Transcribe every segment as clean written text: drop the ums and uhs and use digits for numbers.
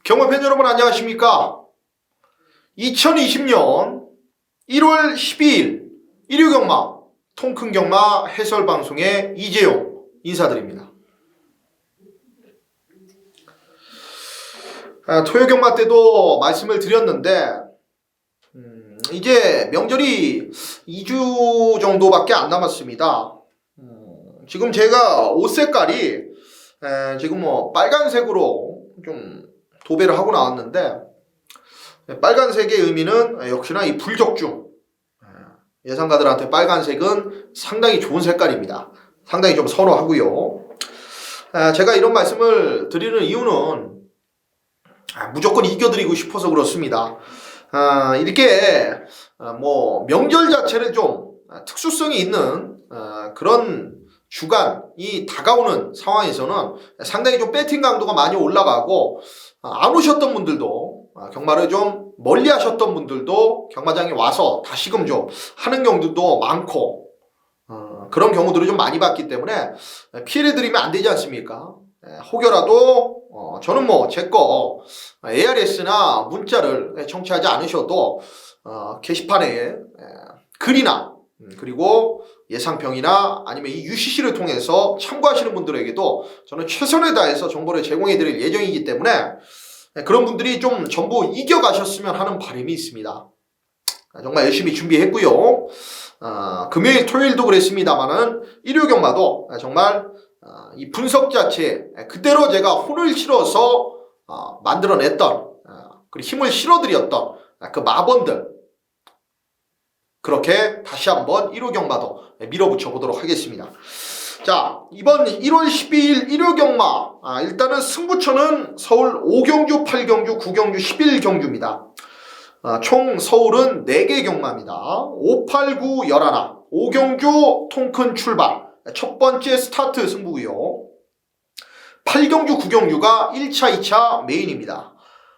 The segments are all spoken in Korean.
경마팬 여러분 안녕하십니까? 2020년 1월 12일 일요경마 통큰경마 해설방송의 이재용 인사드립니다. 토요경마 때도 말씀을 드렸는데 이제 명절이 2주 정도밖에 안 남았습니다. 지금 제가 옷 색깔이 지금 빨간색으로 좀 도배를 하고 나왔는데, 빨간색의 의미는 역시나 이 불적중, 예상가들한테 빨간색은 상당히 좋은 색깔입니다. 상당히 좀 선호하고요. 제가 이런 말씀을 드리는 이유는 무조건 이겨드리고 싶어서 그렇습니다. 이렇게 명절 자체를 좀 특수성이 있는 그런 주간이 다가오는 상황에서는 상당히 좀 배팅 강도가 많이 올라가고, 안 오셨던 분들도, 경마를 좀 멀리 하셨던 분들도 경마장에 와서 다시금 좀 하는 경우도 많고, 그런 경우들을 좀 많이 봤기 때문에 피해를 드리면 안 되지 않습니까? 혹여라도 저는 제거 ARS나 문자를 청취하지 않으셔도 게시판에 글이나 그리고 예상평이나 아니면 이 UCC를 통해서 참고하시는 분들에게도 저는 최선을 다해서 정보를 제공해 드릴 예정이기 때문에 그런 분들이 좀 전부 이겨가셨으면 하는 바람이 있습니다. 정말 열심히 준비했고요. 금요일 토요일도 그랬습니다만은 일요경마도 정말 이 분석 자체 그대로 제가 혼을 실어서 만들어냈던, 그리고 힘을 실어드렸던 그 마번들, 그렇게 다시 한번 1호 경마도 밀어붙여 보도록 하겠습니다. 자, 이번 1월 12일 1호 경마, 일단은 승부처는 서울 5경주, 8경주, 9경주, 11경주입니다. 총 서울은 4개 경마입니다. 5, 8, 9, 11, 5경주 통큰 출발, 첫 번째 스타트 승부고요. 8경주, 9경주가 1차, 2차 메인입니다.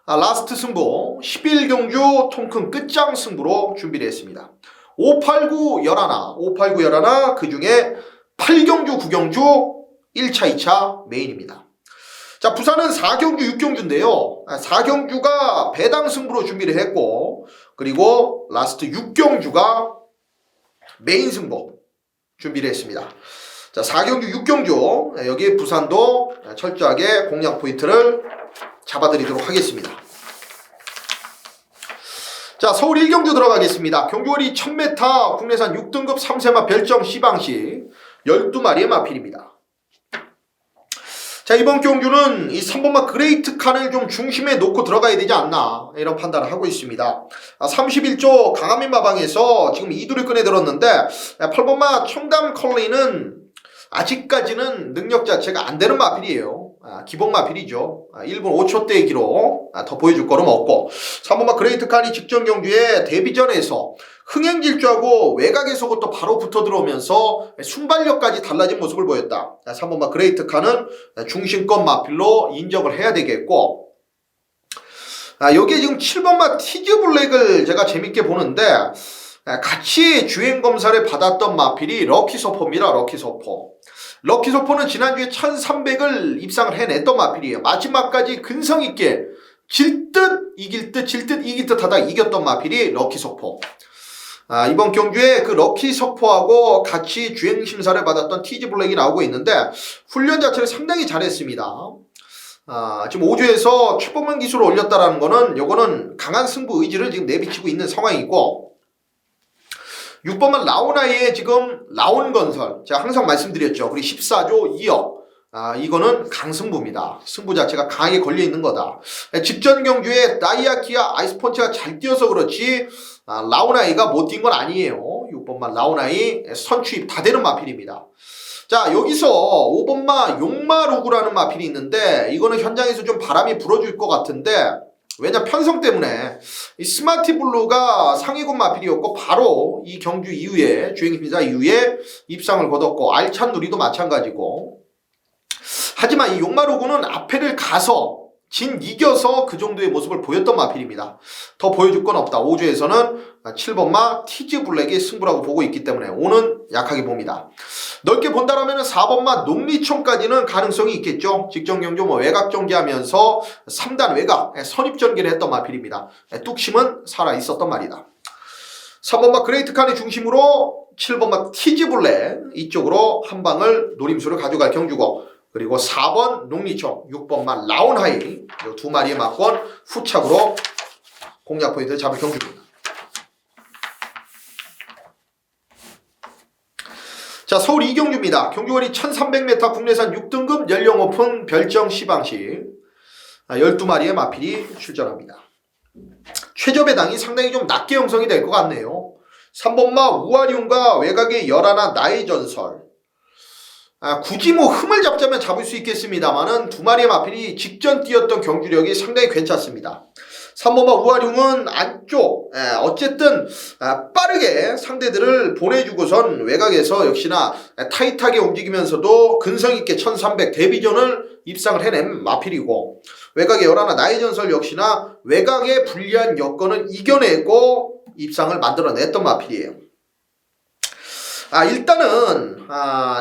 라스트 승부 11경주 통큰 끝장 승부로 준비를 했습니다. 5, 8, 9, 11, 5, 8, 9, 11, 그 중에 8경주, 9경주 1차, 2차 메인입니다. 자, 부산은 4경주, 6경주인데요. 4경주가 배당 승부로 준비를 했고, 그리고 라스트 6경주가 메인 승부 준비를 했습니다. 자, 4경주, 6경주 여기 부산도 철저하게 공략 포인트를 잡아드리도록 하겠습니다. 자, 서울 1경주 들어가겠습니다. 경주거리 1000m, 국내산 6등급 3세마 별정 시방시 12마리의 마필입니다. 자, 이번 경주는 이 3번마 그레이트 칸을 좀 중심에 놓고 들어가야 되지 않나, 이런 판단을 하고 있습니다. 31조 강한민 마방에서 지금 2두를 꺼내 들었는데, 8번마 청담 컬리는 아직까지는 능력 자체가 안 되는 마필이에요. 기본 마필이죠. 1분 5초대의 기록 더 보여줄 거는 없고, 3번마 그레이트 칸이 직전 경주에 데뷔전에서 흥행질주하고 외곽에서부터 바로 붙어 들어오면서 순발력까지 달라진 모습을 보였다. 3번마 그레이트 칸은 중심권 마필로 인정을 해야 되겠고, 여기에 지금 7번마 티즈 블랙을 제가 재밌게 보는데, 같이 주행검사를 받았던 마필이 럭키소포입니다. 럭키소포는 지난주에 1300을 입상을 해냈던 마필이에요. 마지막까지 근성있게 질 듯 이길 듯 질 듯 이길 듯 하다 이겼던 마필이 럭키소포. 이번 경주에 그 럭키소포하고 같이 주행심사를 받았던 티즈 블랙이 나오고 있는데, 훈련 자체를 상당히 잘했습니다. 지금 5주에서 최고면 기술을 올렸다라는 거는, 요거는 강한 승부 의지를 지금 내비치고 있는 상황이고, 6번만 라온아이의 지금 라온건설, 제가 항상 말씀드렸죠. 그리고 14조 2억, 이거는 강승부입니다. 승부 자체가 강하게 걸려있는 거다. 직전 경주에 다이아키아 아이스펀치가 잘 뛰어서 그렇지 라온아이가 못 뛴 건 아니에요. 6번만 라온아이 선취입 다 되는 마필입니다. 자, 여기서 5번마 용마루구라는 마필이 있는데, 이거는 현장에서 좀 바람이 불어줄 것 같은데, 왜냐, 편성 때문에 이 스마티블루가 상위권 마필이었고, 바로 이 경주 이후에, 주행심사 이후에 입상을 거뒀고, 알찬 누리도 마찬가지고, 하지만 이 용마루구는 앞에를 가서 이겨서 그 정도의 모습을 보였던 마필입니다. 더 보여줄 건 없다. 5주에서는 7번마 티즈 블랙이 승부라고 보고 있기 때문에 5는 약하게 봅니다. 넓게 본다라면 4번마 농리총까지는 가능성이 있겠죠. 직전 경주 외곽 전개하면서 3단 외곽 선입 전개를 했던 마필입니다. 뚝심은 살아 있었던 말이다. 3번마 그레이트 칸의 중심으로 7번마 티즈 블랙 이쪽으로 한 방을 노림수를 가져갈 경주고, 그리고 4번 농리총, 6번만 라온하이 이 두 마리의 막권 후착으로 공략 포인트를 잡을 경주입니다. 자, 서울 이경주입니다. 경주거리 1300m 국내산 6등급 연령 오픈 별정 시방식 12마리의 마필이 출전합니다. 최저 배당이 상당히 좀 낮게 형성이 될 것 같네요. 3번마 우아리움과 외곽의 열하나 나의 전설. 굳이 흠을 잡자면 잡을 수 있겠습니다만은 두 마리의 마필이 직전 뛰었던 경주력이 상당히 괜찮습니다. 3번마 우아룡은 안쪽 어쨌든 빠르게 상대들을 보내주고선 외곽에서 역시나 타이트하게 움직이면서도 근성있게 1300 데뷔전을 입상을 해낸 마필이고, 외곽의 열하나 나의 전설 역시나 외곽에 불리한 여건을 이겨내고 입상을 만들어냈던 마필이에요. 일단은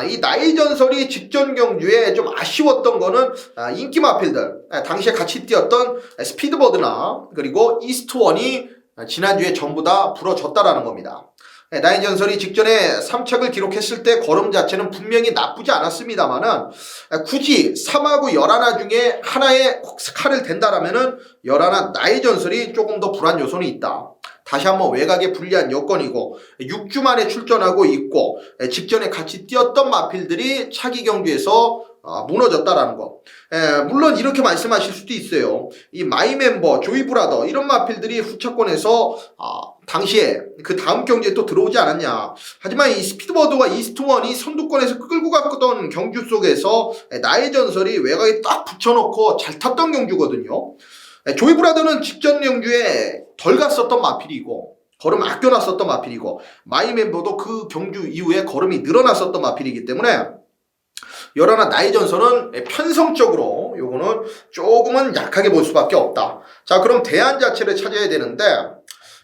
이 나의 전설이 직전 경주에 좀 아쉬웠던 거는 인기 마필들, 당시에 같이 뛰었던 스피드버드나 그리고 이스트원이 지난주에 전부 다 부러졌다라는 겁니다. 나의 전설이 직전에 3착을 기록했을 때 걸음 자체는 분명히 나쁘지 않았습니다만은 굳이 3하고 열하나 중에 하나에 칼을 댄다라면은 열하나 나의 전설이 조금 더 불안 요소는 있다. 다시 한번 외곽에 불리한 여건이고 6주 만에 출전하고 있고 직전에 같이 뛰었던 마필들이 차기 경주에서 무너졌다라는 거. 물론 이렇게 말씀하실 수도 있어요. 이 마이 멤버, 조이 브라더 이런 마필들이 후차권에서 당시에 그 다음 경주에 또 들어오지 않았냐. 하지만 이 스피드버드와 이스트원이 선두권에서 끌고 갔던 경주 속에서 나의 전설이 외곽에 딱 붙여놓고 잘 탔던 경주거든요. 조이 브라더는 직전 경주에 덜 갔었던 마필이고 걸음 아껴놨었던 마필이고, 마이 멤버도 그 경주 이후에 걸음이 늘어났었던 마필이기 때문에 열하나 나의 전설은 편성적으로 요거는 조금은 약하게 볼 수밖에 없다. 자, 그럼 대안 자체를 찾아야 되는데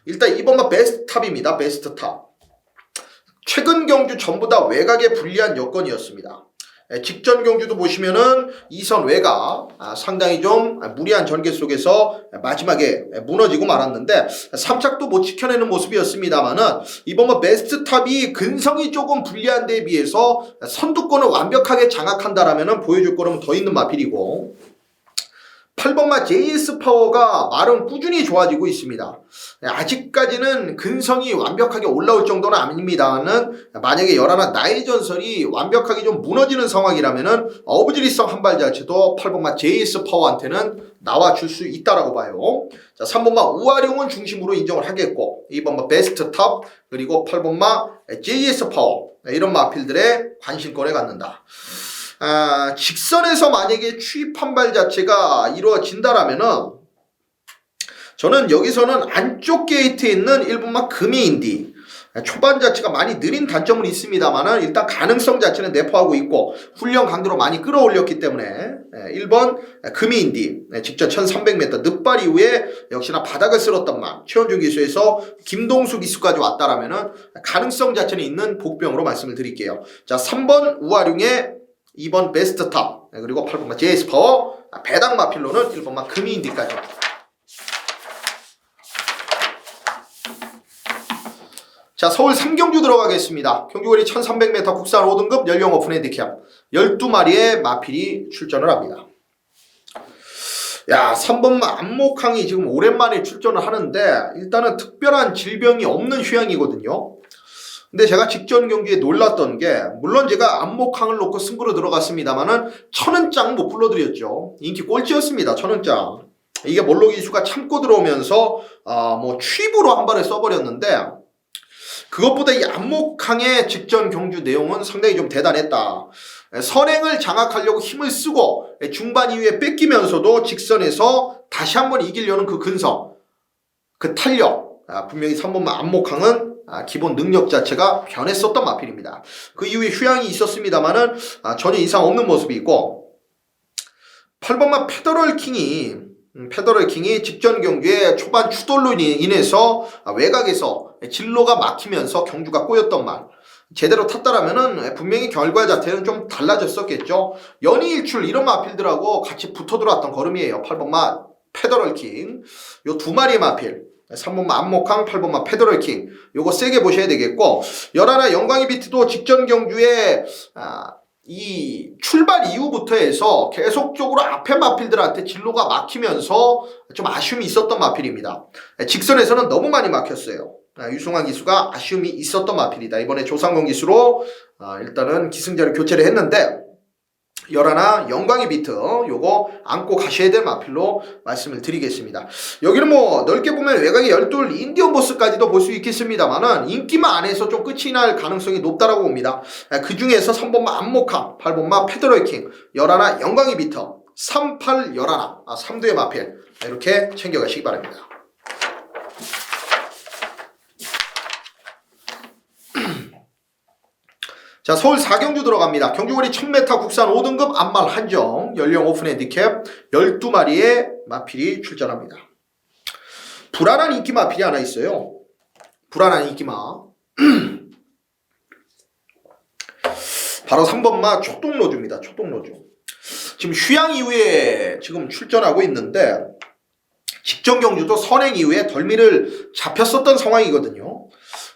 일단 2번만 베스트 탑입니다. 베스트 탑. 최근 경주 전부 다 외곽에 불리한 여건이었습니다. 직전 경주도 보시면은 2선 외곽 상당히 좀 무리한 전개 속에서 마지막에 무너지고 말았는데 3착도 못 지켜내는 모습이었습니다만은 이번 베스트 탑이 근성이 조금 불리한 데에 비해서 선두권을 완벽하게 장악한다라면은 보여줄 거는 더 있는 마필이고, 8번마 JS 파워가 말은 꾸준히 좋아지고 있습니다. 아직까지는 근성이 완벽하게 올라올 정도는 아닙니다는 만약에 열하나 나의 전설이 완벽하게 좀 무너지는 상황이라면은 어부지리성 한발 자체도 8번마 JS 파워한테는 나와줄 수 있다라고 봐요. 자, 3번마 우아룡은 중심으로 인정을 하겠고 2번마 베스트 탑 그리고 8번마 JS 파워 이런 마필들의 관심권에 갖는다. 직선에서 만약에 추입 한발 자체가 이루어진다라면은 저는 여기서는 안쪽 게이트에 있는 1번마 금이인디 초반 자체가 많이 느린 단점은 있습니다만은 일단 가능성 자체는 내포하고 있고 훈련 강도로 많이 끌어올렸기 때문에 1번 금이인디 직전 1300m 늦발 이후에 역시나 바닥을 쓸었던 만 최원중 기수에서 김동수 기수까지 왔다라면은 가능성 자체는 있는 복병으로 말씀을 드릴게요. 자, 3번 우아룡의 2번 베스트 탑 그리고 8번마 JS 파워 배당 마필로는 1번마 금이인디까지. 자, 서울 3경주 들어가겠습니다. 경주거리 1300m 국산 5등급 연령 오픈 핸디캡 12마리의 마필이 출전을 합니다. 야, 3번마 안목항이 지금 오랜만에 출전을 하는데 일단은 특별한 질병이 없는 휴양이거든요. 근데 제가 직전 경기에 놀랐던 게 물론 제가 안목항을 놓고 승부로 들어갔습니다만은 천은짱 못 불러드렸죠. 인기 꼴찌였습니다. 천은짱. 이게 몰로기수가 참고 들어오면서 취입으로 한 발에 써버렸는데 그것보다 이 안목항의 직전 경주 내용은 상당히 좀 대단했다. 선행을 장악하려고 힘을 쓰고 중반 이후에 뺏기면서도 직선에서 다시 한번 이기려는 그 근성, 그 탄력, 분명히 3번마 안목항은 기본 능력 자체가 변했었던 마필입니다. 그 이후에 휴양이 있었습니다만은 전혀 이상 없는 모습이 있고 8번마 페더럴 킹이 페더럴 킹이 직전 경주에 초반 추돌로 인해서 외곽에서 진로가 막히면서 경주가 꼬였던 말 제대로 탔다라면은 분명히 결과 자체는 좀 달라졌었겠죠. 연이일출 이런 마필들하고 같이 붙어 들어왔던 걸음이에요. 8번마 페더럴 킹. 요 두 마리의 마필. 3번마 안목항, 8번마 페더럴 킹. 요거 세게 보셔야 되겠고 11 영광이 비트도 직전 경주에 이 출발 이후부터 해서 계속적으로 앞에 마필들한테 진로가 막히면서 좀 아쉬움이 있었던 마필입니다. 직선에서는 너무 많이 막혔어요. 유승환 기수가 아쉬움이 있었던 마필이다. 이번에 조상권 기수로 일단은 기승자를 교체를 했는데 11 영광이 비트 요거 안고 가셔야 될 마필로 말씀을 드리겠습니다. 여기는 뭐 넓게 보면 외곽에 12 인디언 보스까지도 볼 수 있겠습니다만은 인기만 안에서 좀 끝이 날 가능성이 높다라고 봅니다. 그 중에서 3번마 안목함, 8번마 페더럴 킹, 11 영광이 비트, 38 11 3두의 마필 이렇게 챙겨가시기 바랍니다. 자, 서울 4경주 들어갑니다. 경주거리 1000m 국산 5등급 암말 한정 연령 오픈 핸디캡 12마리의 마필이 출전합니다. 불안한 인기 마필이 하나 있어요. 불안한 인기마 바로 3번마 초동로주입니다. 초동로주. 지금 휴양 이후에 지금 출전하고 있는데 직전 경주도 선행 이후에 덜미를 잡혔었던 상황이거든요.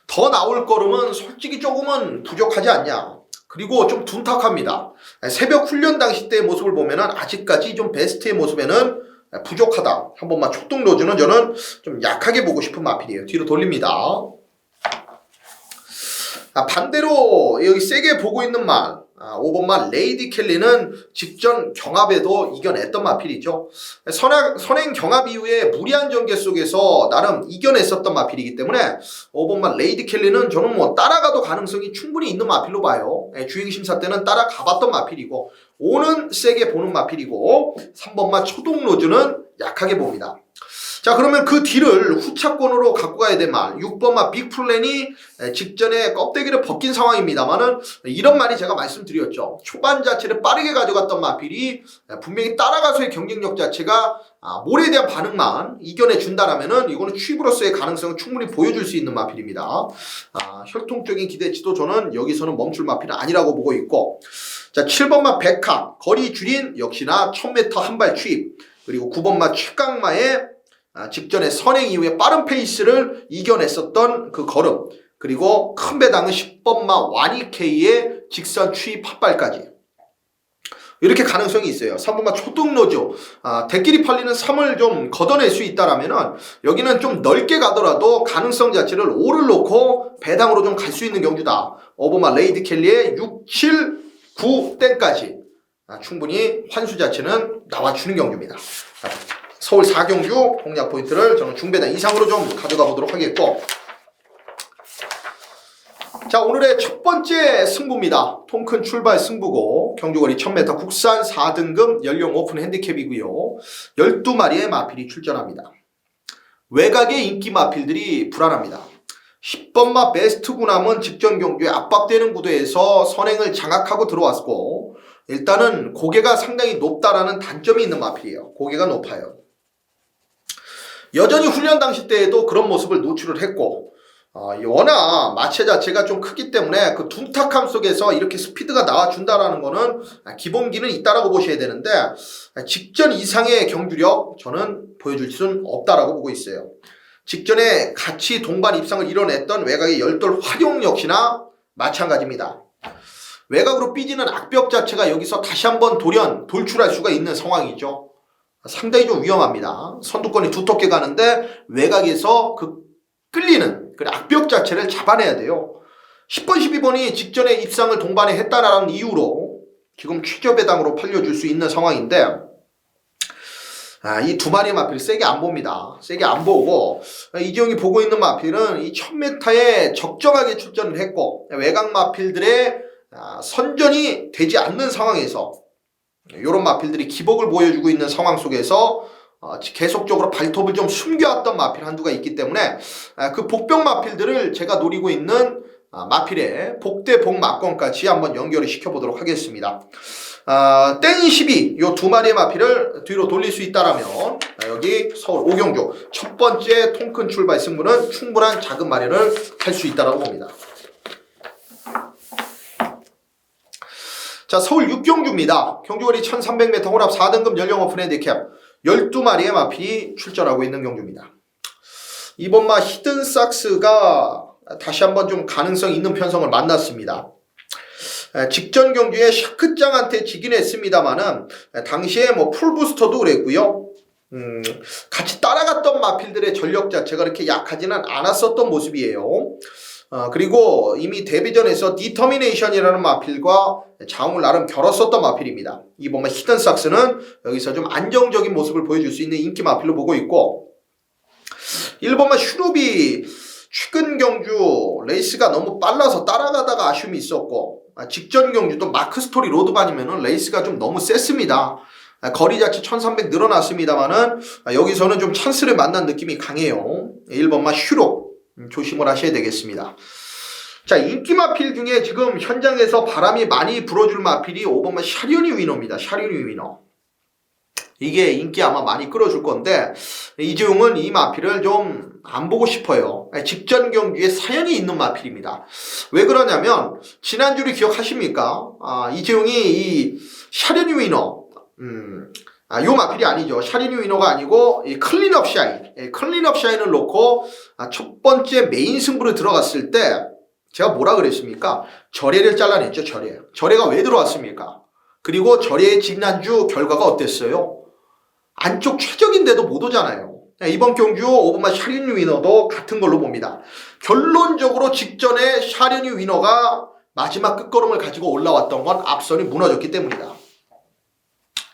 더 나올 걸음은 솔직히 조금은 부족하지 않냐. 그리고 좀 둔탁합니다. 새벽 훈련 당시 때의 모습을 보면은 아직까지 좀 베스트의 모습에는 부족하다. 한 번만 촉동로즈는 저는 좀 약하게 보고 싶은 마필이에요. 뒤로 돌립니다. 반대로 여기 세게 보고 있는 말 5번만 레이디 켈리는 직전 경합에도 이겨냈던 마필이죠. 선행 경합 이후에 무리한 전개 속에서 나름 이겨냈었던 마필이기 때문에 5번만 레이디 켈리는 저는 뭐 따라가도 가능성이 충분히 있는 마필로 봐요. 주행심사 때는 따라가봤던 마필이고 5는 세게 보는 마필이고 3번만 초동로즈는 약하게 봅니다. 자, 그러면 그 뒤를 후차권으로 갖고 가야 될 말 6번마 빅플랜이 직전에 껍데기를 벗긴 상황입니다만은 이런 말이 제가 말씀드렸죠. 초반 자체를 빠르게 가져갔던 마필이 분명히 따라가서의 경쟁력 자체가 몰에 대한 반응만 이겨내 준다라면은 이거는 취입으로서의 가능성을 충분히 보여줄 수 있는 마필입니다. 혈통적인 기대치도 저는 여기서는 멈출 마필은 아니라고 보고 있고 자 7번마 백합 거리 줄인 역시나 1000m 한발 취입 그리고 9번마 최강마의 직전에 선행 이후에 빠른 페이스를 이겨냈었던 그 걸음 그리고 큰 배당은 10번마 와니케이의 직선 추입 핫발까지 이렇게 가능성이 있어요. 3번마 초등로조 대끼리 팔리는 3을 좀 걷어낼 수 있다라면은 여기는 좀 넓게 가더라도 가능성 자체를 5를 놓고 배당으로 좀 갈 수 있는 경주다. 5번마 레이드 켈리의 6, 7, 9 땡까지 충분히 환수 자체는 나와주는 경주입니다. 서울 4경주 공략 포인트를 저는 중배당 이상으로 좀 가져가 보도록 하겠고 자 오늘의 첫 번째 승부입니다. 통큰 출발 승부고 경주거리 1000m 국산 4등급 연령 오픈 핸디캡이고요. 12마리의 마필이 출전합니다. 외곽의 인기 마필들이 불안합니다. 10번마 베스트 구남은 직전 경주에 압박되는 구도에서 선행을 장악하고 들어왔고 일단은 고개가 상당히 높다라는 단점이 있는 마필이에요. 고개가 높아요. 여전히 훈련 당시 때에도 그런 모습을 노출을 했고 워낙 마체 자체가 좀 크기 때문에 그 둔탁함 속에서 이렇게 스피드가 나와준다라는 거는 기본기는 있다라고 보셔야 되는데 직전 이상의 경주력 저는 보여줄 수는 없다라고 보고 있어요. 직전에 같이 동반 입상을 이뤄냈던 외곽의 열돌 활용 역시나 마찬가지입니다. 외곽으로 삐지는 악벽 자체가 여기서 다시 한번 돌출할 수가 있는 상황이죠. 상당히 좀 위험합니다. 선두권이 두텁게 가는데 외곽에서 그 끌리는 그 악벽 자체를 잡아내야 돼요. 10번, 12번이 직전에 입상을 동반에 했다라는 이유로 지금 최저 배당으로 팔려줄 수 있는 상황인데 이 두 마리의 마필을 세게 안 봅니다. 세게 안 보고 이지영이 보고 있는 마필은 이 1000m에 적정하게 출전을 했고 외곽 마필들의 선전이 되지 않는 상황에서 이런 마필들이 기복을 보여주고 있는 상황 속에서 계속적으로 발톱을 좀 숨겨왔던 마필 한두가 있기 때문에 그 복병 마필들을 제가 노리고 있는 마필의 복대복 막권까지 한번 연결을 시켜보도록 하겠습니다. 땡 12, 요 두 마리의 마필을 뒤로 돌릴 수 있다라면 자, 여기 서울 오경주 첫 번째 통큰 출발 승부는 충분한 자금 마련을 할 수 있다고 봅니다. 자, 서울 6경주입니다. 경주거리 1300m 혼합 4등급 연령 오픈 핸디캡 12마리의 마필이 출전하고 있는 경주입니다. 이번 마 히든삭스가 다시 한번 좀 가능성 있는 편성을 만났습니다. 직전 경주에 샤크짱한테 지긴 했습니다만은 당시에 뭐 풀부스터도 그랬고요. 같이 따라갔던 마필들의 전력 자체가 그렇게 약하지는 않았었던 모습이에요. 그리고 이미 데뷔전에서 디터미네이션이라는 마필과 자웅을 나름 겨뤘었던 마필입니다. 이번 히든삭스는 여기서 좀 안정적인 모습을 보여줄 수 있는 인기 마필로 보고 있고, 1번마 슈룹이 최근 경주 레이스가 너무 빨라서 따라가다가 아쉬움이 있었고, 직전 경주도 마크 스토리 로드반이면은 레이스가 좀 너무 셌습니다. 거리 자체 1300 늘어났습니다만은 여기서는 좀 찬스를 만난 느낌이 강해요. 1번마 슈룹 조심을 하셔야 되겠습니다. 자, 인기 마필 중에 지금 현장에서 바람이 많이 불어줄 마필이 5번마 샤리오니 위너입니다. 샤리오니 위너. 이게 인기 아마 많이 끌어줄 건데, 이재용은 이 마필을 좀 안 보고 싶어요. 직전 경주에 사연이 있는 마필입니다. 왜 그러냐면, 지난주를 기억하십니까? 이재용이 이 샤리오니 위너, 요 마필이 아니죠. 샤리니 위너가 아니고 이 클린업 샤인, 클린업 샤인을 놓고 첫 번째 메인 승부를 들어갔을 때 제가 뭐라 그랬습니까? 절예를 잘라냈죠. 절예가 왜 들어왔습니까? 그리고 절예의 지난주 결과가 어땠어요? 안쪽 최적인데도 못 오잖아요. 이번 경주 5번마 샤리니 위너도 같은 걸로 봅니다. 결론적으로 직전에 샤리니 위너가 마지막 끝걸음을 가지고 올라왔던 건 앞선이 무너졌기 때문이다.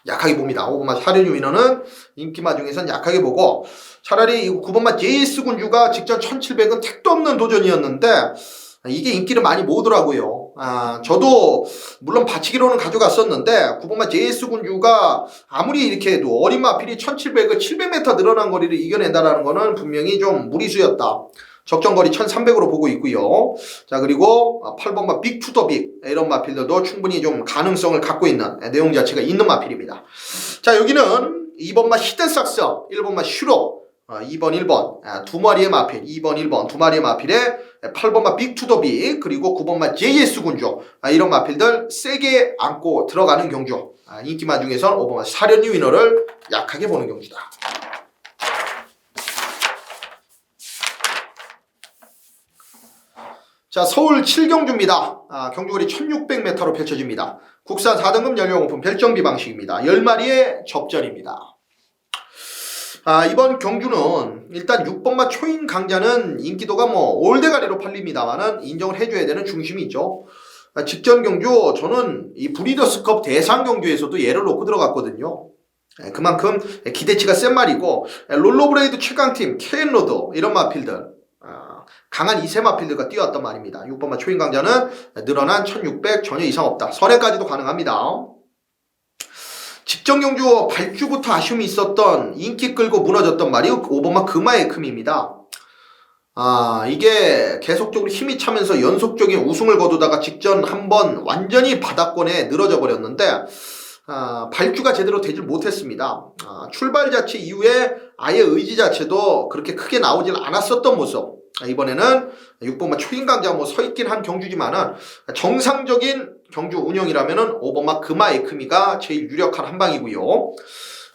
약하게 봅니다. 5번마 샤리니 위너는 인기마 중에선 약하게 보고, 차라리 9번마 JS 군주가 직전 1700은 택도 없는 도전이었는데 이게 인기를 많이 모으더라고요. 저도 물론 받치기로는 가져갔었는데 9번마 JS 군주가 아무리 이렇게 해도 어린 마필이 1700을 700m 늘어난 거리를 이겨낸다는 거는 분명히 좀 무리수였다. 적정거리 1300으로 보고 있고요. 자, 그리고 8번마 빅 투 더 빅, 이런 마필들도 충분히 좀 가능성을 갖고 있는 내용 자체가 있는 마필입니다. 자, 여기는 2번마 히든삭스, 1번마 슈로, 2번 1번 두 마리의 마필, 2번 1번 두 마리의 마필에 8번마 빅 투 더 빅, 그리고 9번마 JS 군주, 이런 마필들 세게 안고 들어가는 경주. 인기마 중에선 5번마 샤리니 위너를 약하게 보는 경주다. 자, 서울 7경주입니다. 경주거리 1600m로 펼쳐집니다. 국산 4등급 연령 오픈 별정비 방식입니다. 10마리의 접전입니다. 이번 경주는 일단 6번마 초인 강자는 인기도가 뭐 올대가리로 팔립니다만은 인정을 해줘야 되는 중심이 있죠. 직전 경주 저는 이 브리더스컵 대상 경주에서도 얘를 놓고 들어갔거든요. 그만큼 기대치가 센 말이고, 롤러브레이드 최강팀 케인로드 이런 마필들, 강한 2세 마필들과 뛰어왔단 말입니다. 6번마 초인 강자는 늘어난 1600 전혀 이상 없다. 설해까지도 가능합니다. 직전 경주 발주부터 아쉬움이 있었던, 인기 끌고 무너졌던 말이 5번마 금화에금입니다. 이게 계속적으로 힘이 차면서 연속적인 우승을 거두다가 직전 한번 완전히 바닥권에 늘어져 버렸는데 발주가 제대로 되질 못했습니다. 출발 자체 이후에 아예 의지 자체도 그렇게 크게 나오질 않았었던 모습. 이번에는 6번마 초인 강자 뭐 서있긴 한 경주지만은 정상적인 경주 운영이라면은 5번마 금화에크미가 제일 유력한 한방이고요.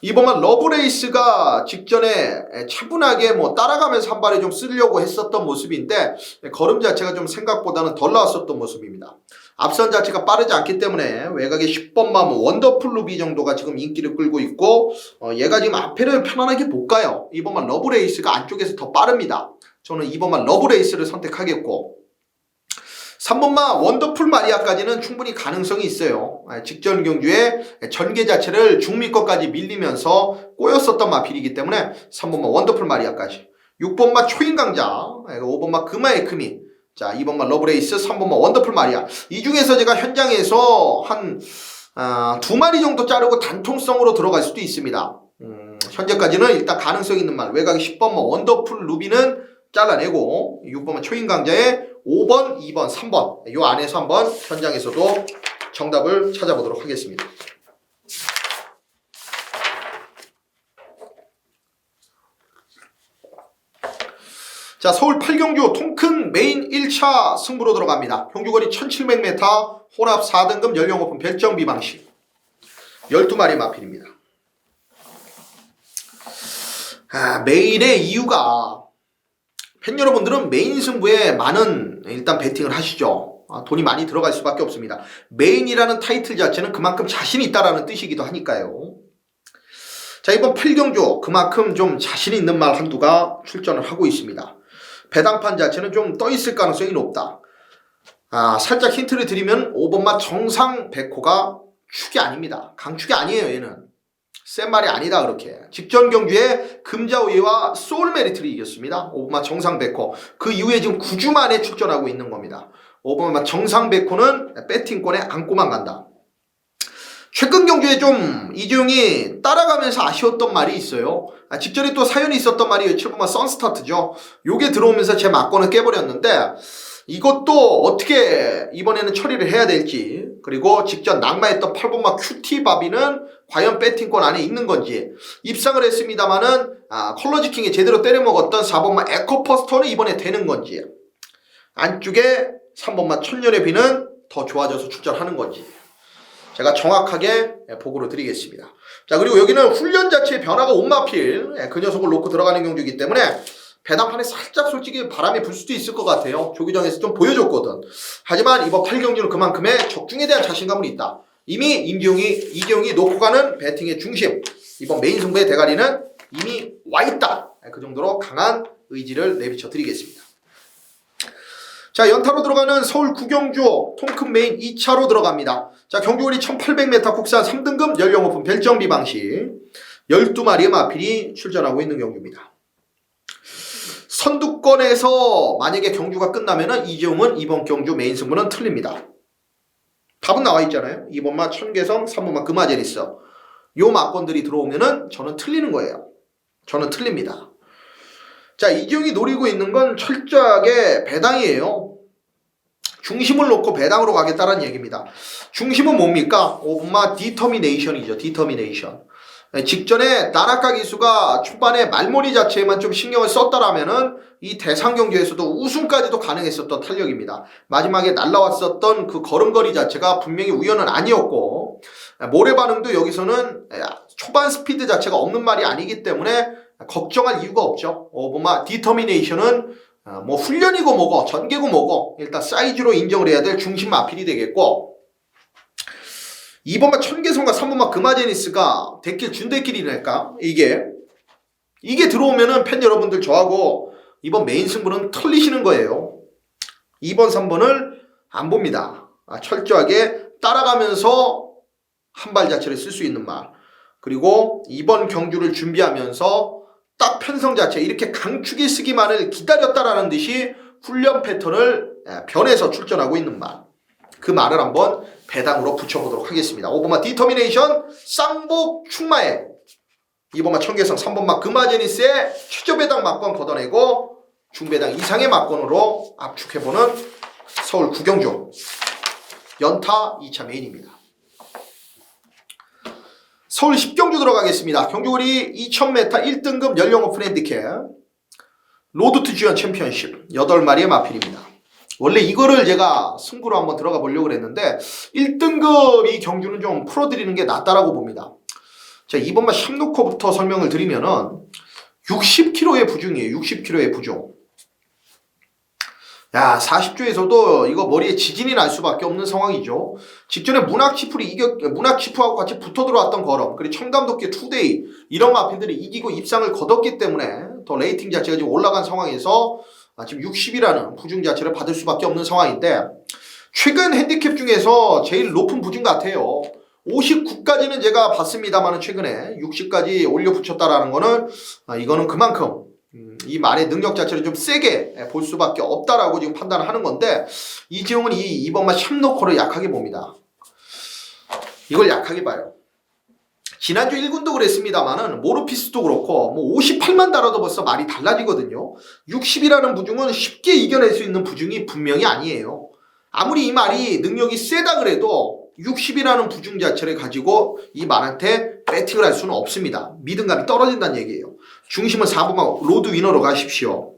2번마 러브레이스가 직전에 차분하게 뭐 따라가면서 한 발에 좀 쓰려고 했었던 모습인데 걸음 자체가 좀 생각보다는 덜 나왔었던 모습입니다. 앞선 자체가 빠르지 않기 때문에 외곽의 10번마 뭐 원더풀 루비 정도가 지금 인기를 끌고 있고, 얘가 지금 앞에를 편안하게 못 가요. 2번마 러브레이스가 안쪽에서 더 빠릅니다. 저는 2번마 러브레이스를 선택하겠고, 3번마 원더풀 마리아까지는 충분히 가능성이 있어요. 직전 경주에 전개 자체를 중미 것까지 밀리면서 꼬였었던 마필이기 때문에 3번마 원더풀 마리아까지, 6번마 초인 강자, 5번마 금화에크미, 자 2번마 러브레이스, 3번마 원더풀 마리아. 이 중에서 제가 현장에서 한 두 마리 정도 자르고 단통성으로 들어갈 수도 있습니다. 현재까지는 일단 가능성 있는 말, 외곽의 10번마 원더풀 루비는 잘라내고 6번마 초인 강자의 5번, 2번, 3번 요 안에서 한번 현장에서도 정답을 찾아보도록 하겠습니다. 자, 서울 8경주 통큰 메인 1차 승부로 들어갑니다. 경주거리 1700m, 혼합 4등급 연령 오픈 별정 비방식 12마리 마필입니다. 메인의 이유가 팬 여러분들은 메인 승부에 많은 일단 베팅을 하시죠. 돈이 많이 들어갈 수밖에 없습니다. 메인이라는 타이틀 자체는 그만큼 자신이 있다라는 뜻이기도 하니까요. 자, 이번 8경주 그만큼 좀 자신 있는 말 한두가 출전을 하고 있습니다. 배당판 자체는 좀 떠있을 가능성이 높다. 살짝 힌트를 드리면 5번마 정상 백호가 축이 아닙니다. 강축이 아니에요. 얘는 센 말이 아니다. 그렇게 직전 경주에 금자우이와 소울메리트를 이겼습니다. 5번마 정상 백호. 그 이후에 지금 9주 만에 출전하고 있는 겁니다. 5번마 정상 백호는 배팅권에 안고만 간다. 최근 경주에 좀 이재용이 따라가면서 아쉬웠던 말이 있어요. 직전에 또 사연이 있었던 말이 7번마 선스타트죠. 요게 들어오면서 제 막권을 깨버렸는데 이것도 어떻게 이번에는 처리를 해야 될지, 그리고 직전 낙마했던 8번마 큐티바비는 과연 배팅권 안에 있는 건지, 입상을 했습니다마는 컬러지킹에 제대로 때려먹었던 4번마 에코퍼스터는 이번에 되는 건지, 안쪽에 3번마 천년의 비는 더 좋아져서 출전하는 건지 제가 정확하게 보고를 드리겠습니다. 자, 그리고 여기는 훈련 자체의 변화가 온마필, 그 녀석을 놓고 들어가는 경주이기 때문에 배당판에 살짝 솔직히 바람이 불 수도 있을 것 같아요. 조기정에서 좀 보여줬거든. 하지만 이번 8경주는 그만큼의 적중에 대한 자신감은 있다. 이미 이재용이 놓고 가는 배팅의 중심, 이번 메인 승부의 대가리는 이미 와있다. 그 정도로 강한 의지를 내비쳐 드리겠습니다. 자, 연타로 들어가는 서울 9경주 통큰 메인 2차로 들어갑니다. 자, 경주거리 1800m 국산 3등급 연령 오픈 별정 비방식 12마리의 마필이 출전하고 있는 경주입니다. 선두권에서 만약에 경주가 끝나면은 이재용은 이번 경주 메인 승부는 틀립니다. 답은 나와 있잖아요. 2번마 천계성, 3번마 금화제리스. 요 막권들이 들어오면은 저는 틀리는 거예요. 저는 틀립니다. 자, 이재용이 노리고 있는 건 철저하게 배당이에요. 중심을 놓고 배당으로 가겠다는 얘기입니다. 중심은 뭡니까? 5번마 디터미네이션이죠. 디터미네이션. 직전에 나라카 기수가 초반에 말머리 자체에만 좀 신경을 썼더라면은 이 대상 경기에서도 우승까지도 가능했었던 탄력입니다. 마지막에 날라왔었던 그 걸음걸이 자체가 분명히 우연은 아니었고, 모래 반응도 여기서는 초반 스피드 자체가 없는 말이 아니기 때문에 걱정할 이유가 없죠. 뭐마 디터미네이션은 뭐 훈련이고 뭐고 전개고 뭐고 일단 사이즈로 인정을 해야 될 중심 마필이 되겠고, 2번마 천계성과 3번마 금화제니스가 대길 준대길이랄까, 이게 들어오면은 팬 여러분들 저하고 이번 메인 승부는 털리시는 거예요. 2번 3번을 안 봅니다. 철저하게 따라가면서 한 발 자체를 쓸 수 있는 말, 그리고 이번 경주를 준비하면서 딱 편성 자체 이렇게 강축이 쓰기만을 기다렸다라는 듯이 훈련 패턴을 변해서 출전하고 있는 말, 그 말을 한번 배당으로 붙여보도록 하겠습니다. 5번마 디터미네이션 쌍복 충마에 2번마 천계성, 3번마 금화제니스의 최저배당 막권 걷어내고 중배당 이상의 막권으로 압축해보는 서울 9경주 연타 2차 메인입니다. 서울 10경주 들어가겠습니다. 경주거리 2000m 1등급 연령 오픈 핸디캡 로드 투 지원 챔피언십 8마리의 마필입니다. 원래 이거를 제가 승부로 한번 들어가 보려고 그랬는데 1등급 이 경주는 좀 풀어드리는 게 낫다라고 봅니다. 자, 2번마 샵노커부터 설명을 드리면은 60kg의 부중이에요. 60kg의 부중. 야, 40조에서도 이거 머리에 지진이 날 수밖에 없는 상황이죠. 직전에 문학치프하고 같이 붙어 들어왔던 걸음, 그리고 청담도끼 투데이 이런 마필들이 이기고 입상을 거뒀기 때문에 더 레이팅 자체가 지금 올라간 상황에서 지금 60이라는 부중 자체를 받을 수밖에 없는 상황인데, 최근 핸디캡 중에서 제일 높은 부중 같아요. 59까지는 제가 봤습니다만 최근에 60까지 올려 붙였다라는 거는 이거는 그만큼 이 말의 능력 자체를 좀 세게 볼 수밖에 없다라고 지금 판단을 하는 건데, 이재용은 이 2번마 샵노커를 약하게 봅니다. 이걸 약하게 봐요. 지난주 1군도 그랬습니다만은 모르피스도 그렇고 뭐 58만 달아도 벌써 말이 달라지거든요. 60이라는 부중은 쉽게 이겨낼 수 있는 부중이 분명히 아니에요. 아무리 이 말이 능력이 세다 그래도 60이라는 부중 자체를 가지고 이 말한테 배팅을 할 수는 없습니다. 믿음감이 떨어진다는 얘기예요. 중심은 4번마 로드 위너로 가십시오.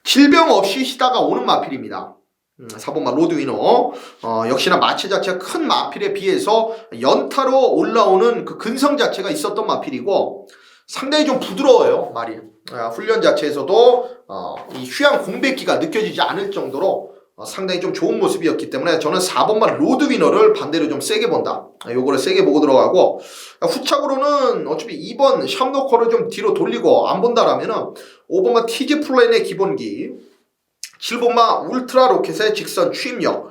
질병 없이 쉬다가 오는 마필입니다. 4번마 로드위너. 역시나 마체 자체가 큰 마필에 비해서 연타로 올라오는 그 근성 자체가 있었던 마필이고 상당히 좀 부드러워요, 말이. 훈련 자체에서도 이 휴양 공백기가 느껴지지 않을 정도로 상당히 좀 좋은 모습이었기 때문에 저는 4번마 로드위너를 반대로 좀 세게 본다. 요거를 세게 보고 들어가고, 후착으로는 어차피 2번 샵노커를 좀 뒤로 돌리고 안 본다라면은 5번마 티즈 플랜의 기본기, 7번마 울트라 로켓의 직선 추임력,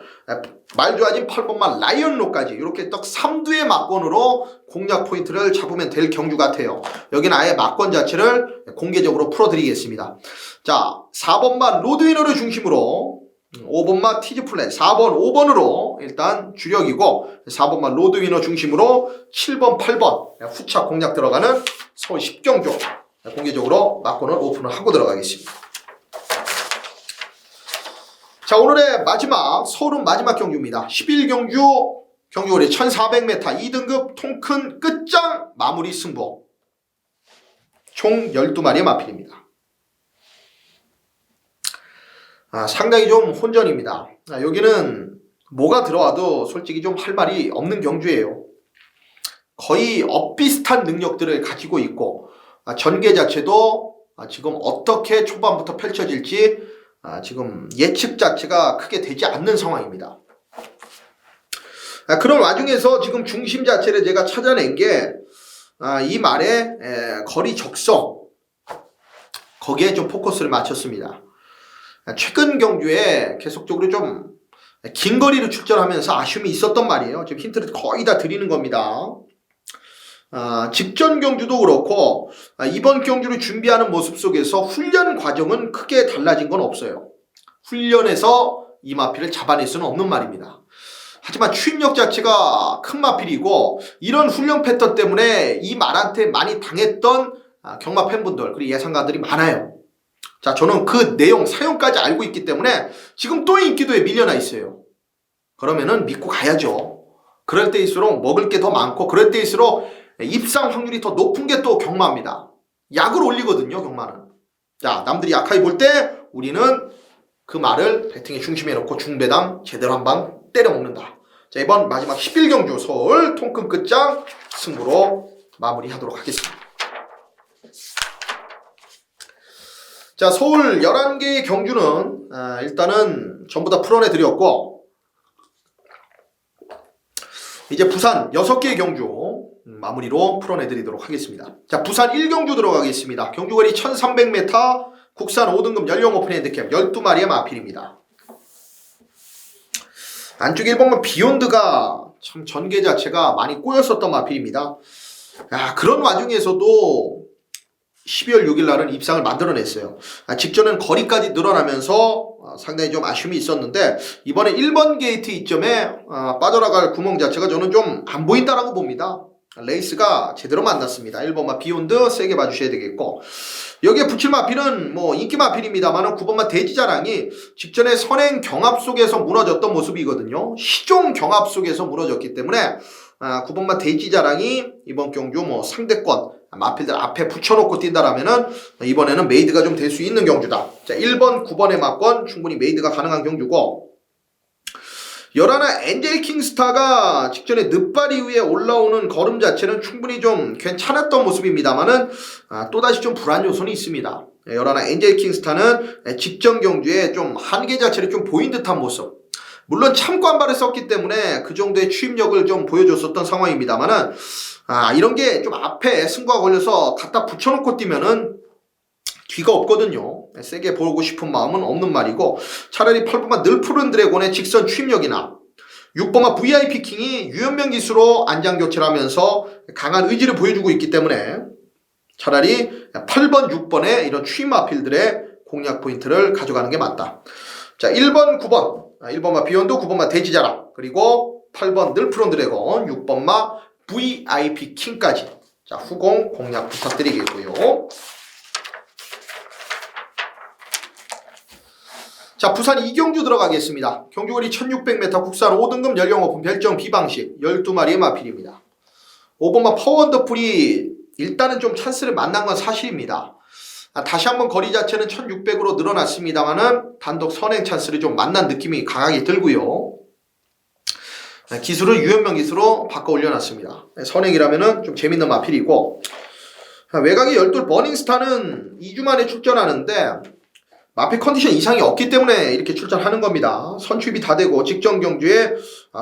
말 좋아진 8번마 라이언로까지 이렇게 딱 3두의 막건으로 공략 포인트를 잡으면 될 경주 같아요. 여기는 아예 막건 자체를 공개적으로 풀어드리겠습니다. 자, 4번마 로드위너를 중심으로 5번마 티즈 플랜, 4번, 5번으로 일단 주력이고 4번마 로드위너 중심으로 7번, 8번 후착 공략 들어가는 서울 10경주 공개적으로 막건을 오픈을 하고 들어가겠습니다. 자, 오늘의 마지막 서울은 마지막 경주입니다. 11경주 경주거리 1400m 2등급 통큰 끝장 마무리 승부 총 12마리의 마필입니다. 상당히 좀 혼전입니다. 여기는 뭐가 들어와도 솔직히 좀 할 말이 없는 경주예요. 거의 엇비슷한 능력들을 가지고 있고 전개 자체도 지금 어떻게 초반부터 펼쳐질지 지금 예측 자체가 크게 되지 않는 상황입니다. 그런 와중에서 지금 중심 자체를 제가 찾아낸 게 이 말의 거리 적성, 거기에 좀 포커스를 맞췄습니다. 최근 경주에 계속적으로 좀 긴 거리를 출전하면서 아쉬움이 있었던 말이에요. 지금 힌트를 거의 다 드리는 겁니다. 직전 경주도 그렇고 이번 경주를 준비하는 모습 속에서 훈련 과정은 크게 달라진 건 없어요. 훈련에서 이 마필을 잡아낼 수는 없는 말입니다. 하지만 추임력 자체가 큰 마필이고 이런 훈련 패턴 때문에 이 말한테 많이 당했던 경마 팬분들 그리고 예상가들이 많아요. 자, 저는 그 내용 사용까지 알고 있기 때문에 지금 또 인기도에 밀려나 있어요. 그러면은 믿고 가야죠. 그럴 때일수록 먹을 게 더 많고 그럴 때일수록 입상 확률이 더 높은 게 또 경마입니다. 약을 올리거든요, 경마는. 자, 남들이 약하게 볼 때 우리는 그 말을 배팅에 중심에 놓고 중배당 제대로 한방 때려 먹는다. 자, 이번 마지막 11경주 서울 통큰 끝장 승부로 마무리하도록 하겠습니다. 자, 서울 11개의 경주는 일단은 전부 다 풀어내드렸고 이제 부산 6개의 경주 마무리로 풀어내드리도록 하겠습니다. 자, 부산 1경주 들어가겠습니다. 경주거리 1300m 국산 5등급 연령 오픈 핸디캡 12마리의 마필입니다. 안쪽 1번만 비욘드가 참 전개 자체가 많이 꼬였었던 마필입니다. 그런 와중에서도 12월 6일 날은 입상을 만들어냈어요. 직전엔 거리까지 늘어나면서 상당히 좀 아쉬움이 있었는데 이번에 1번 게이트 이점에 빠져나갈 구멍 자체가 저는 좀 안 보인다라고 봅니다. 레이스가 제대로 만났습니다. 1번마 비욘드 세게 봐주셔야 되겠고 여기에 붙일 마필은 뭐 인기 마필입니다만 9번마 돼지자랑이 직전에 선행 경합 속에서 무너졌던 모습이거든요. 시종 경합 속에서 무너졌기 때문에 9번마 돼지자랑이 이번 경주 뭐 상대권 마필들 앞에 붙여놓고 뛴다라면은 이번에는 메이드가 좀 될 수 있는 경주다. 자, 1번, 9번의 막권 충분히 메이드가 가능한 경주고 11화 엔젤 킹스타가 직전에 늦발 이후에 올라오는 걸음 자체는 충분히 좀 괜찮았던 모습입니다만은 또다시 좀 불안 요소는 있습니다. 11화 엔젤 킹스타는 직전 경주에 좀 한계 자체를 좀 보인 듯한 모습. 물론 참고 한 발을 썼기 때문에 그 정도의 추임력을 좀 보여줬었던 상황입니다만은 이런 게 좀 앞에 승부가 걸려서 갖다 붙여놓고 뛰면은 뒤가 없거든요. 세게 보고 싶은 마음은 없는 말이고 차라리 8번마 늘푸른 드래곤의 직선 추임력이나 6번마 VIP 킹이 유연명 기수로 안장 교체를 하면서 강한 의지를 보여주고 있기 때문에 차라리 8번, 6번의 이런 추임 마필들의 공략 포인트를 가져가는 게 맞다. 자, 1번, 9번 1번마 비욘드, 9번마 돼지자랑 그리고 8번 늘푸른 드래곤 6번마 VIP 킹까지 자, 후공 공략 부탁드리겠고요. 자, 부산 2경주 들어가겠습니다. 경주거리 1600m 국산 5등급 연령 오픈 별정 B방식 12마리의 마필입니다. 5번마 파워원더풀이 일단은 좀 찬스를 만난 건 사실입니다. 다시 한번 거리 자체는 1600으로 늘어났습니다만은 단독 선행 찬스를 좀 만난 느낌이 강하게 들고요. 기술은 유현명 기수로 바꿔 올려놨습니다. 선행이라면은 좀 재밌는 마필이고, 외곽의 열돌 버닝스타는 2주 만에 출전하는데 마필 컨디션 이상이 없기 때문에 이렇게 출전하는 겁니다. 선취입이 다 되고 직전 경주에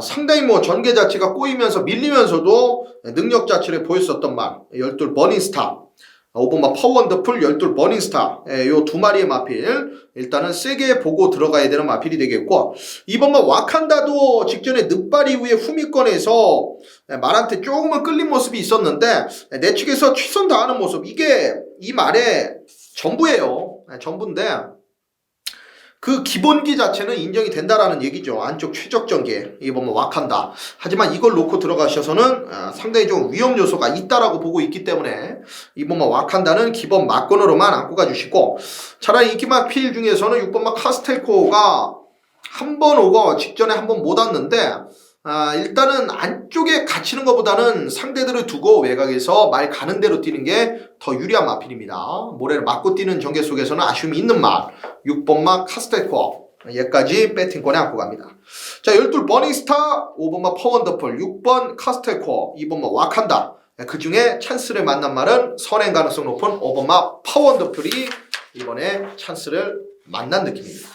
상당히 뭐 전개 자체가 꼬이면서 밀리면서도 능력 자체를 보였었던 말, 열돌 버닝스타, 5번마 파워원더풀, 열돌 버닝스타, 요 두 마리의 마필 일단은 세게 보고 들어가야 되는 마필이 되겠고, 2번마 와칸다도 직전에 늦발 이후에 후미권에서 말한테 조금은 끌린 모습이 있었는데 내 측에서 최선 다하는 모습, 이게 이 말의 전부예요. 전부인데 그 기본기 자체는 인정이 된다라는 얘기죠. 안쪽 최적 전개, 이번 와칸다. 하지만 이걸 놓고 들어가셔서는 상당히 좀 위험 요소가 있다라고 보고 있기 때문에 이번 와칸다는 기본 막건으로만 안고 가주시고, 차라리 인기막 필 중에서는 6번마 카스텔코가 한 번 오고 직전에 한 번 못 왔는데 일단은 안쪽에 갇히는 것보다는 상대들을 두고 외곽에서 말 가는 대로 뛰는 게 더 유리한 마필입니다. 모래를 맞고 뛰는 전개 속에서는 아쉬움이 있는 말, 6번마 카스텔코, 얘까지 배팅권에 안고 갑니다. 자, 12 버닝스타, 5번마 파워원더풀, 6번 카스텔코, 2번마 와칸다. 그 중에 찬스를 만난 말은 선행 가능성 높은 5번마 파워원더풀이 이번에 찬스를 만난 느낌입니다.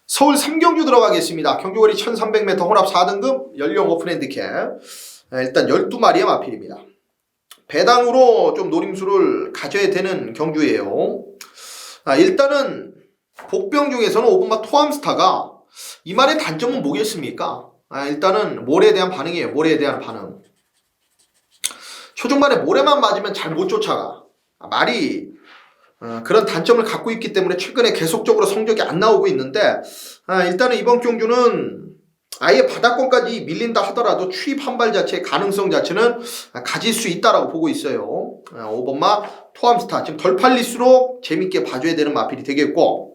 서울 3경주 들어가겠습니다. 경주거리 1300m 혼합 4등급 연령 오픈 핸디캡. 일단 12마리의 마필입니다. 배당으로 좀 노림수를 가져야 되는 경주예요. 일단은 복병 중에서는 5번마 토암스타가 이 말의 단점은 뭐겠습니까? 일단은 모래에 대한 반응이에요. 모래에 대한 반응. 초중반에 모래만 맞으면 잘 못 쫓아가. 말이 그런 단점을 갖고 있기 때문에 최근에 계속적으로 성적이 안 나오고 있는데, 일단은 이번 경주는 아예 바닥권까지 밀린다 하더라도 추입 한 발 자체의 가능성 자체는 가질 수 있다라고 보고 있어요. 5번마 토암스타, 지금 덜 팔릴수록 재밌게 봐줘야 되는 마필이 되겠고,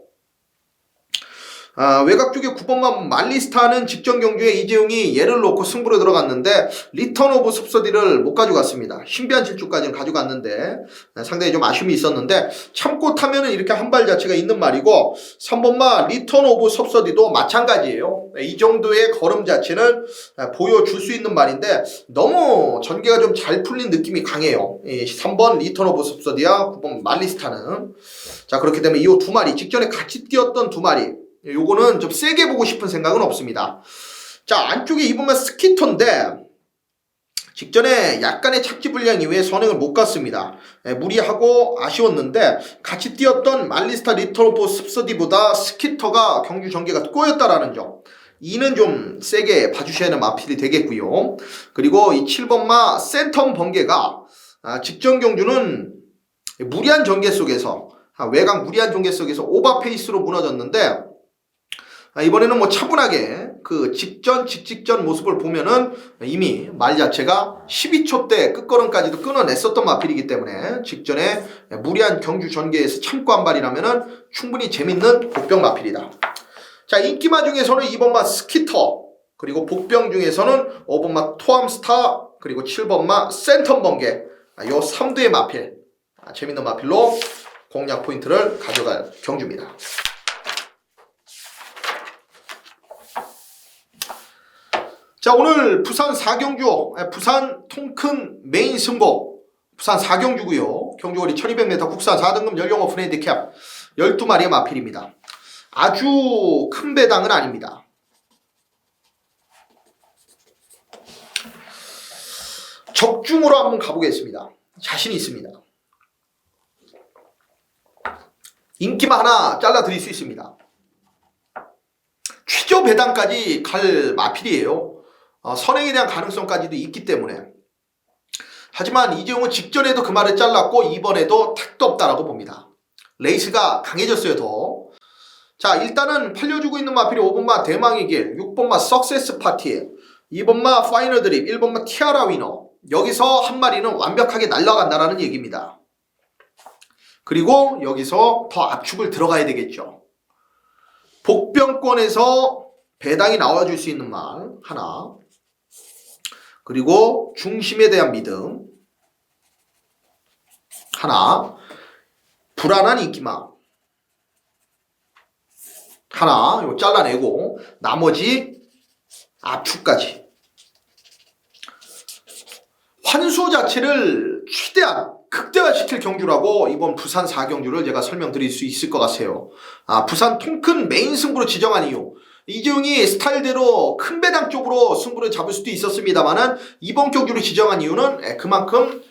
외곽 쪽에 9번만 말리스타는 직전 경주에 이재용이 얘를 놓고 승부로 들어갔는데 리턴 오브 섭서디를 못 가져갔습니다. 신비한 질주까지는 가져갔는데 상당히 좀 아쉬움이 있었는데 참고 타면은 이렇게 한 발 자체가 있는 말이고, 3번만 리턴 오브 섭서디도 마찬가지예요. 이 정도의 걸음 자체는 보여줄 수 있는 말인데 너무 전개가 좀 잘 풀린 느낌이 강해요. 3번 리턴 오브 섭서디와 9번 말리스타는. 자, 그렇기 때문에 이 두 마리, 직전에 같이 뛰었던 두 마리, 요거는 좀 세게 보고 싶은 생각은 없습니다. 자, 안쪽에 2번만 스키터인데 직전에 약간의 착지 불량 이후에 선행을 못 갔습니다. 무리하고 아쉬웠는데 같이 뛰었던 말리스타 리턴 오브 섭서디보다 스키터가 경주 전개가 꼬였다라는 점, 이는 좀 세게 봐주셔야 하는 마필이 되겠고요. 그리고 이 7번마 센텀 번개가 직전 경주는 무리한 전개 속에서, 외곽 무리한 전개 속에서 오버페이스로 무너졌는데 이번에는 뭐 차분하게 그 직전 모습을 보면은 이미 말 자체가 12초 대 끝걸음까지도 끊어냈었던 마필이기 때문에 직전에 무리한 경주 전개에서 참고 한 발이라면은 충분히 재밌는 복병 마필이다. 자, 인기마 중에서는 2번마 스키터, 그리고 복병 중에서는 5번마 토암스타, 그리고 7번마 센텀 번개, 요 3두의 마필, 재밌는 마필로 공략 포인트를 가져갈 경주입니다. 자, 오늘 부산 4경주, 부산 통큰 메인 승부, 부산 4경주고요. 경주거리 1200m 국산 4등급 연령 오픈 핸디캡 12마리의 마필입니다. 아주 큰 배당은 아닙니다. 적중으로 한번 가보겠습니다. 자신이 있습니다. 인기만 하나 잘라 드릴 수 있습니다. 취저 배당까지 갈 마필이에요. 선행에 대한 가능성까지도 있기 때문에. 하지만 이재용은 직전에도 그 말을 잘랐고 이번에도 택도 없다라고 봅니다. 레이스가 강해졌어요, 더. 자, 일단은 팔려주고 있는 마필이 5번마 대망의 길, 6번마 석세스 파티, 2번마 파이널 드립, 1번마 티아라 위너. 여기서 한 마리는 완벽하게 날아간다라는 얘기입니다. 그리고 여기서 더 압축을 들어가야 되겠죠. 복병권에서 배당이 나와줄 수 있는 말 하나, 그리고 중심에 대한 믿음, 2번마 파이널 드립, 3번마 티아라 위너, 4번마 하나, 불안한 인기마 하나, 요 잘라내고 나머지 압축까지. 환수 자체를 최대한 극대화시킬 경주라고 이번 부산 4경주를 제가 설명드릴 수 있을 것 같아요. 부산 통큰 메인 승부로 지정한 이유. 이재용이 스타일대로 큰 배당 쪽으로 승부를 잡을 수도 있었습니다만은 이번 경주를 지정한 이유는 그만큼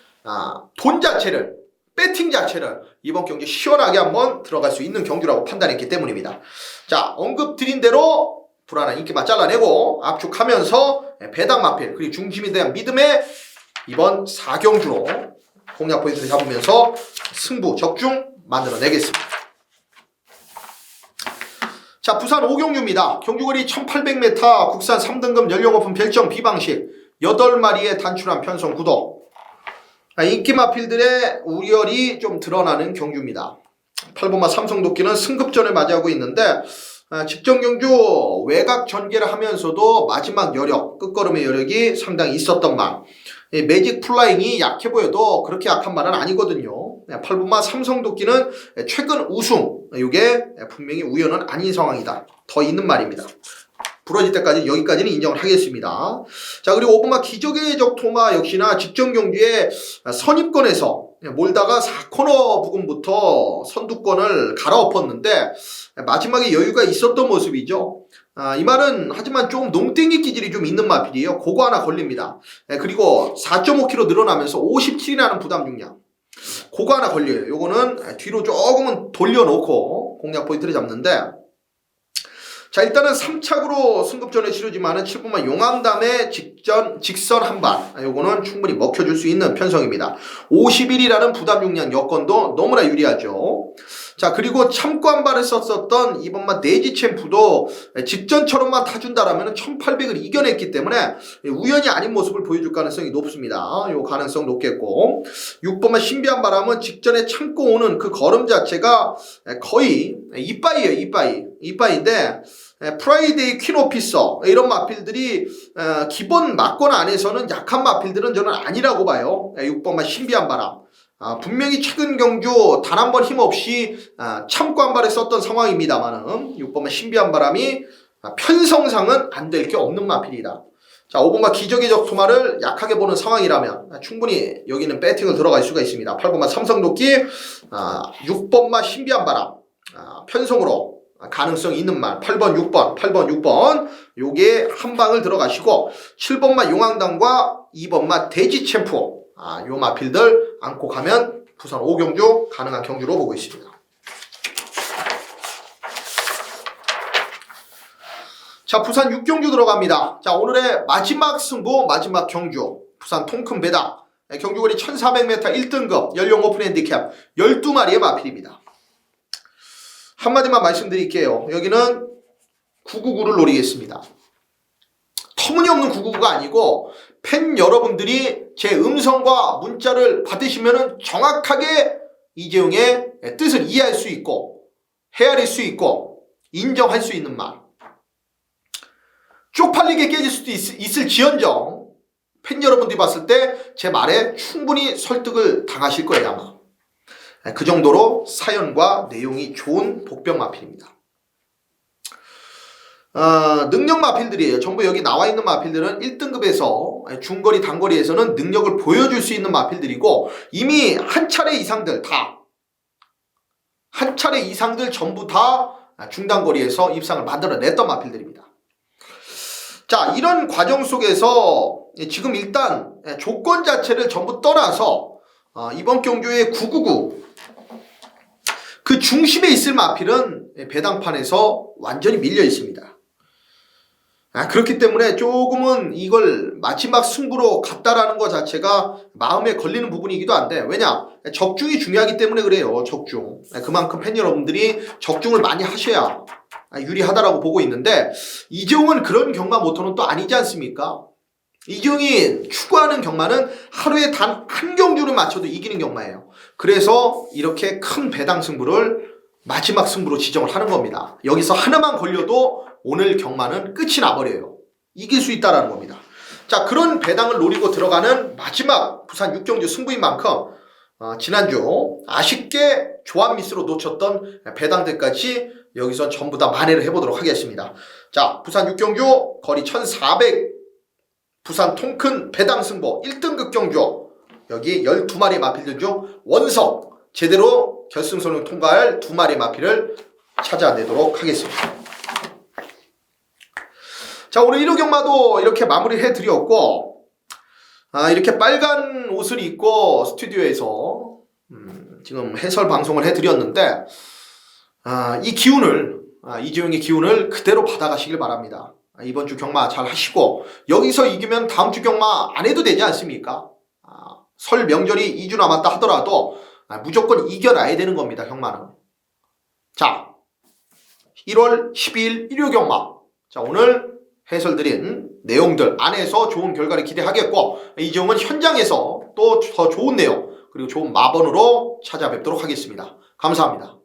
돈 자체를, 배팅 자체를 이번 경주 시원하게 한번 들어갈 수 있는 경주라고 판단했기 때문입니다. 자, 언급드린 대로 불안한 인기만 잘라내고 압축하면서 배당 마필 그리고 중심에 대한 믿음에 이번 4경주로 공략 포인트를 잡으면서 승부 적중 만들어내겠습니다. 자, 부산 5경주입니다. 경주거리 1800m 국산 3등급 연령오픈 별정 B방식 8마리의 단출한 편성 구도. 인기 마필들의 우열이 좀 드러나는 경주입니다. 8번마 삼성도끼는 승급전을 맞이하고 있는데 직전 경주 외곽 전개를 하면서도 마지막 여력, 끝걸음의 여력이 상당히 있었던 말. 매직 플라잉이 약해 보여도 그렇게 약한 말은 아니거든요. 8번마 삼성도끼는 최근 우승, 이게 분명히 우연은 아닌 상황이다. 더 있는 말입니다. 부러질 때까지 여기까지는 인정을 하겠습니다. 자, 그리고 5번마 기적의 적토마 역시나 직전 경주에 선입권에서 몰다가 4코너 부근부터 선두권을 갈아엎었는데 마지막에 여유가 있었던 모습이죠. 이 말은 하지만 좀 농땡이 기질이 좀 있는 마필이에요. 그거 하나 걸립니다. 그리고 4.5kg 늘어나면서 57이라는 부담 중량. 그거 하나 걸려요. 요거는 뒤로 조금은 돌려놓고 공략 포인트를 잡는데, 자, 일단은 3착으로 승급전에 치르지만은 7번만 용암담의 직선 한발. 요거는 충분히 먹혀줄 수 있는 편성입니다. 51이라는 부담 중량 여건도 너무나 유리하죠. 자, 그리고 참고 한 발을 썼었던 2번만 내지 챔프도 직전처럼만 타준다라면 1800을 이겨냈기 때문에 우연이 아닌 모습을 보여줄 가능성이 높습니다. 요 가능성 높겠고, 6번만 신비한 바람은 직전에 참고 오는 그 걸음 자체가 거의 이빠이에요. 이빠이인데 프라이데이 퀸 오피서 이런 마필들이 기본 막권 안에서는 약한 마필들은 저는 아니라고 봐요. 6번만 신비한 바람. 분명히 최근 경주 단 한 번 힘없이 참고 한 발에 썼던 상황입니다만은 6번만 신비한 바람이 편성상은 안 될 게 없는 마필이다. 자, 5번만 기적의 적토마를 약하게 보는 상황이라면 충분히 여기는 배팅을 들어갈 수가 있습니다. 8번만 삼성도끼, 6번만 신비한 바람, 편성으로 가능성이 있는 말 8번 6번 요게 한 방을 들어가시고, 7번만 용왕당과 2번만 돼지 챔프, 요 마필들 안고 가면 부산 5경주 가능한 경주로 보고 있습니다. 자, 부산 6경주 들어갑니다. 자, 오늘의 마지막 승부, 마지막 경주 부산 통큰 배당 경주거리 1400m 1등급 연령 오픈 핸디캡 12마리의 마필입니다. 한마디만 말씀드릴게요. 여기는 999를 노리겠습니다. 터무니없는 999가 아니고 팬 여러분들이 제 음성과 문자를 받으시면 정확하게 이재용의 뜻을 이해할 수 있고 헤아릴 수 있고 인정할 수 있는 말. 쪽팔리게 깨질 수도 있을지언정 팬 여러분들이 봤을 때 제 말에 충분히 설득을 당하실 거예요, 아마. 그 정도로 사연과 내용이 좋은 복병 마필입니다. 능력 마필들이에요. 전부 여기 나와 있는 마필들은 1등급에서 중거리 단거리에서는 능력을 보여줄 수 있는 마필들이고, 이미 한 차례 이상들 전부 다 중단거리에서 입상을 만들어냈던 마필들입니다. 자, 이런 과정 속에서 지금 일단 조건 자체를 전부 떠나서 이번 경주의 999 그 중심에 있을 마필은 배당판에서 완전히 밀려 있습니다. 그렇기 때문에 조금은 이걸 마지막 승부로 갔다라는 것 자체가 마음에 걸리는 부분이기도 한데, 왜냐? 적중이 중요하기 때문에 그래요. 적중. 그만큼 팬 여러분들이 적중을 많이 하셔야 유리하다라고 보고 있는데, 이재용은 그런 경마 모토는 또 아니지 않습니까? 이재용이 추구하는 경마는 하루에 단 한 경주를 맞춰도 이기는 경마예요. 그래서 이렇게 큰 배당 승부를 마지막 승부로 지정을 하는 겁니다. 여기서 하나만 걸려도 오늘 경마는 끝이 나버려요. 이길 수 있다는 겁니다. 자, 그런 배당을 노리고 들어가는 마지막 부산 6경주 승부인 만큼 지난주 아쉽게 조합 미스로 놓쳤던 배당들까지 여기서 전부 다 만회를 해보도록 하겠습니다. 자, 부산 6경주 거리 1400 부산 통큰 배당 승부 1등급 경주 여기 12마리 마필들 중 원석 제대로 결승선을 통과할 2마리 마필을 찾아내도록 하겠습니다. 자, 오늘 1호 경마도 이렇게 마무리해 드렸고 이렇게 빨간 옷을 입고 스튜디오에서 지금 해설 방송을 해 드렸는데 이 기운을 이재용의 기운을 그대로 받아가시길 바랍니다. 이번 주 경마 잘 하시고 여기서 이기면 다음 주 경마 안 해도 되지 않습니까? 설 명절이 2주 남았다 하더라도 무조건 이겨놔야 되는 겁니다. 경마는. 자, 1월 12일 일요 경마. 자, 오늘 해설드린 내용들 안에서 좋은 결과를 기대하겠고 이재용은 현장에서 또 더 좋은 내용 그리고 좋은 마번으로 찾아뵙도록 하겠습니다. 감사합니다.